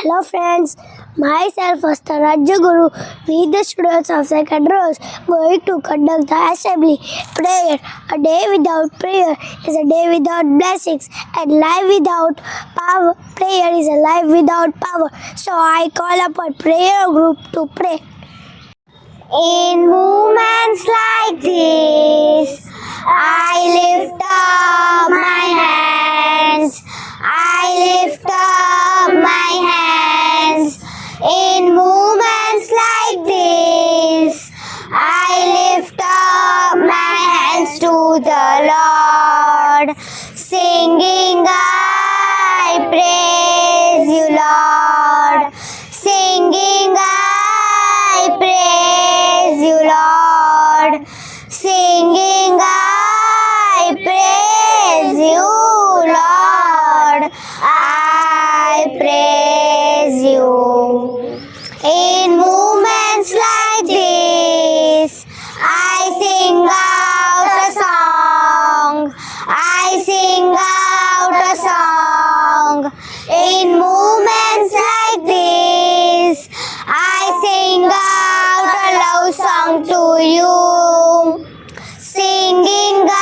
Hello friends, myself Master Rajya Guru, we the students of second rows going to conduct the assembly prayer. A day without prayer is a day without blessings, and life without power, prayer is a life without power. So I call upon prayer group to pray. In moments like this, I lift up my hands. I lift up my hands. In moments like this, I lift up my hands to the Lord, singing, I praise you, Lord. Singing, I praise you, Lord. Singing, I praise you, Lord. I praise you. In moments like this, I sing out a song. I sing out a song. In moments like this, I sing out a love song to you. Singing, I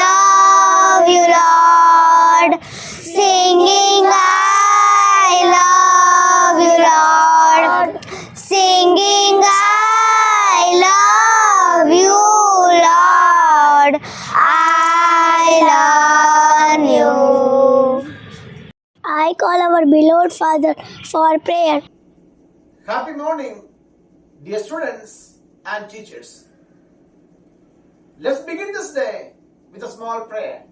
love you, Lord. Singing, I love you, Lord. Singing, I love you, Lord. I love you. I call our beloved Father for prayer. Happy morning, dear students and teachers. Let's begin this day with a small prayer.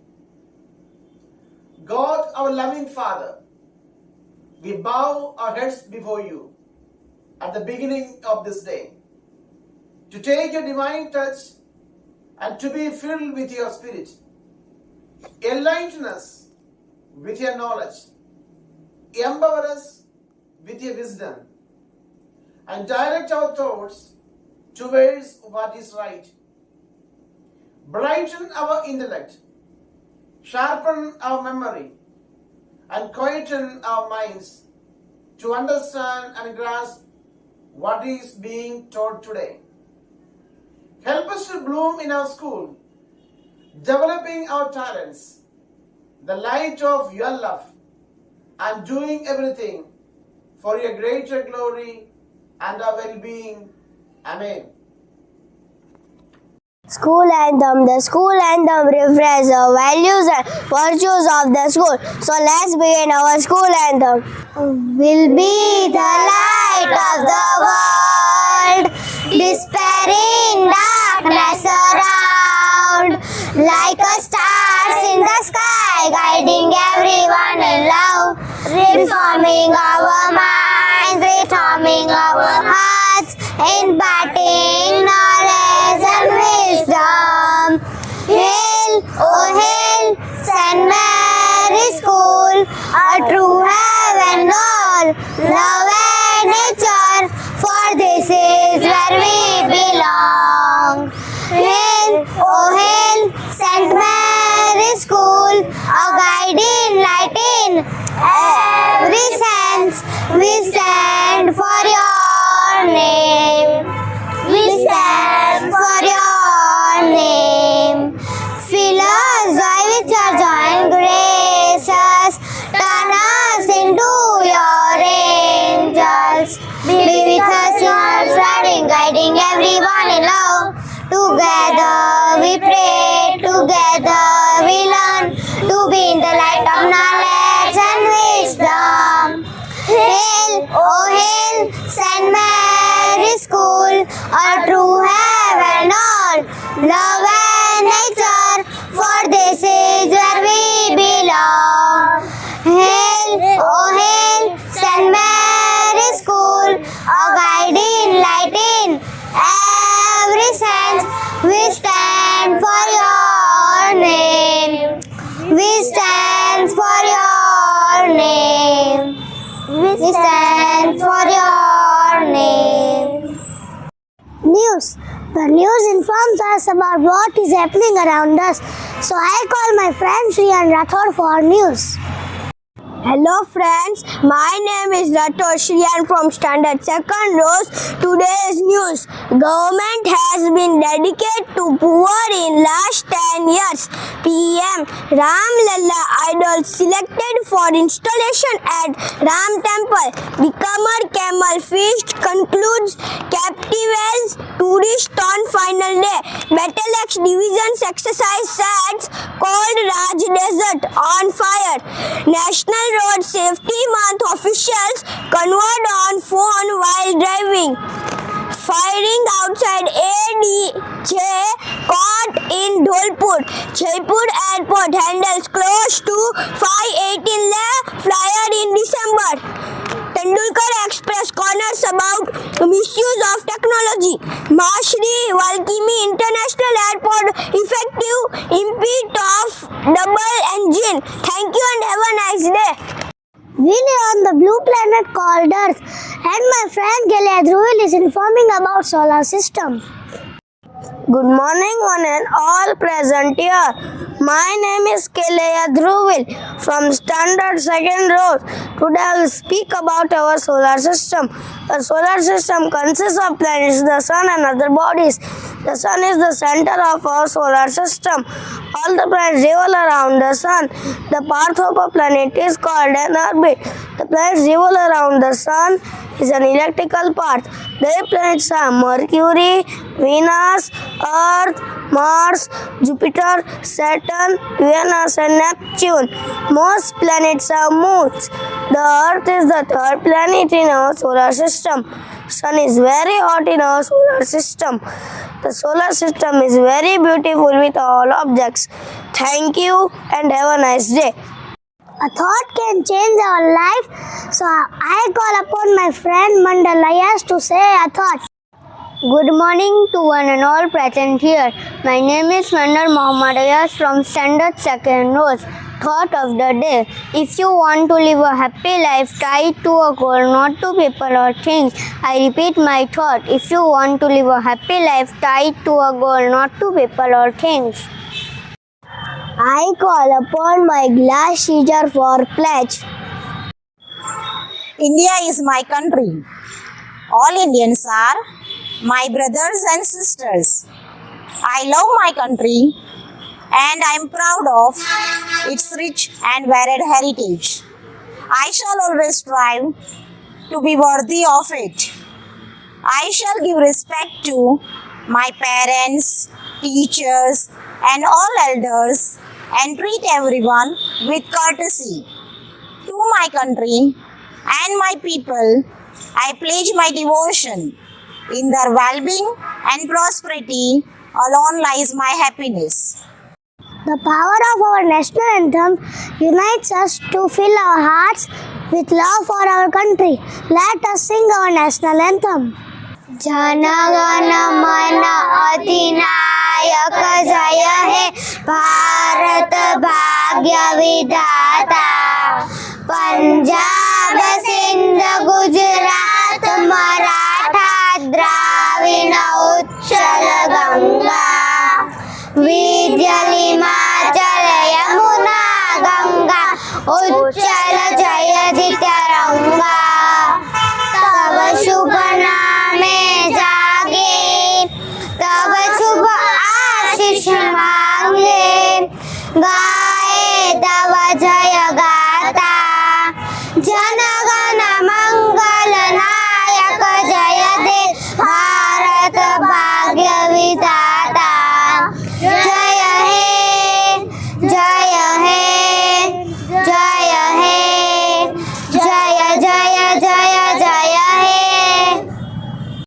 God, our loving Father, we bow our heads before you at the beginning of this day to take your divine touch and to be filled with your Spirit. Enlighten us with your knowledge. Empower us with your wisdom and direct our thoughts towards what is right. Brighten our intellect, sharpen our memory, and quieten our minds to understand and grasp what is being taught today. Help us to bloom in our school, developing our talents, the light of your love, and doing everything for your greater glory and our well-being. Amen. School anthem. The school anthem reflects the values and virtues of the school. So let's begin our school anthem. Will be the light of the world, dispelling darkness around, like a stars in the sky, guiding everyone in love, reforming our minds, reforming our hearts, imparting knowledge and wisdom. Hail, oh hail, St. Mary's School, a true heaven all, love and nature, for this is where we belong. Hail, oh hail, St. Mary's School, a guiding light in every sense. We stand for your name. We stand for your name. Fill us joy with your joy and graces. Turn us into your angels. Be with us in our spreading, guiding everyone in love. Together we pray, together we learn to be in the light of knowledge and wisdom. Hail, oh hail, St. Mary's School, a true heaven all, love and nature, for this is where we belong. Hail, oh hail, St. Mary's School, a guiding light in every sense. We stand for your name. We stand for your name. We stand for your name. News. The news informs us about what is happening around us. So I call my friend Shri and Rathod for news. Hello friends, my name is Ratoshri and from Standard 2nd Rose. Today's news. Government has been dedicated to poor in last 10 years. PM Ram Lalla idol selected for installation at Ram Temple. Bikaner Camel Feast concludes Captivals Tourist on final day. Battle X Division's exercise sets cold Raj Desert on fire. National Road Safety Month officials convert on phone while driving. Firing outside ADJ caught in Dholpur. Jaipur Airport handles close to 518 lakh flyer in December. Tendulkar Express corners about misuse of technology. MA.SHA Valkimi International Airport effective impede of double engine. Thank you and have a nice day. We live on the blue planet called Earth, and my friend Gilead Ruil is informing about solar system. Good morning, one and all present here. My name is Gilead Ruil from Standard 2nd Rose. Today I will speak about our solar system. The solar system consists of planets, the sun and other bodies. The sun is the center of our solar system. All the planets revolve around the sun. The path of a planet is called an orbit. The planets revolve around the sun is an elliptical path. The planets are Mercury, Venus, Earth, Mars, Jupiter, Saturn, Uranus and Neptune. Most planets are moons. The Earth is the third planet in our solar system. Sun is very hot in our solar system. The solar system is very beautiful with all objects. Thank you and have a nice day. A thought can change our life, so I call upon my friend Mandalayas to say a thought. Good morning to one and all present here. My name is Mandal Mohammadayas from Standard 2nd Rose. Thought of the day. If you want to live a happy life, tie it to a goal, not to people or things. I repeat my thought. If you want to live a happy life, tie it to a goal, not to people or things. I call upon my glass teacher for pledge. India is my country. All Indians are my brothers and sisters. I love my country and I am proud of its rich and varied heritage. I shall always strive to be worthy of it. I shall give respect to my parents, teachers, and all elders and treat everyone with courtesy. To my country and my people, I pledge my devotion. In their well-being and prosperity alone lies my happiness. The power of our national anthem unites us to fill our hearts with love for our country. Let us sing our national anthem. Jana Gana Mana Adinayak Jaya He Bharat Bhagya Vidhata Punjab Sindh Gujarat Maratha Dravina Uchchal Ganga Vidya Himachal Yamuna Ganga Uchchal Jayati Taranga Tava Shubha Name Jage Tava Shubha Ashish Mange Gaye Tava Jaya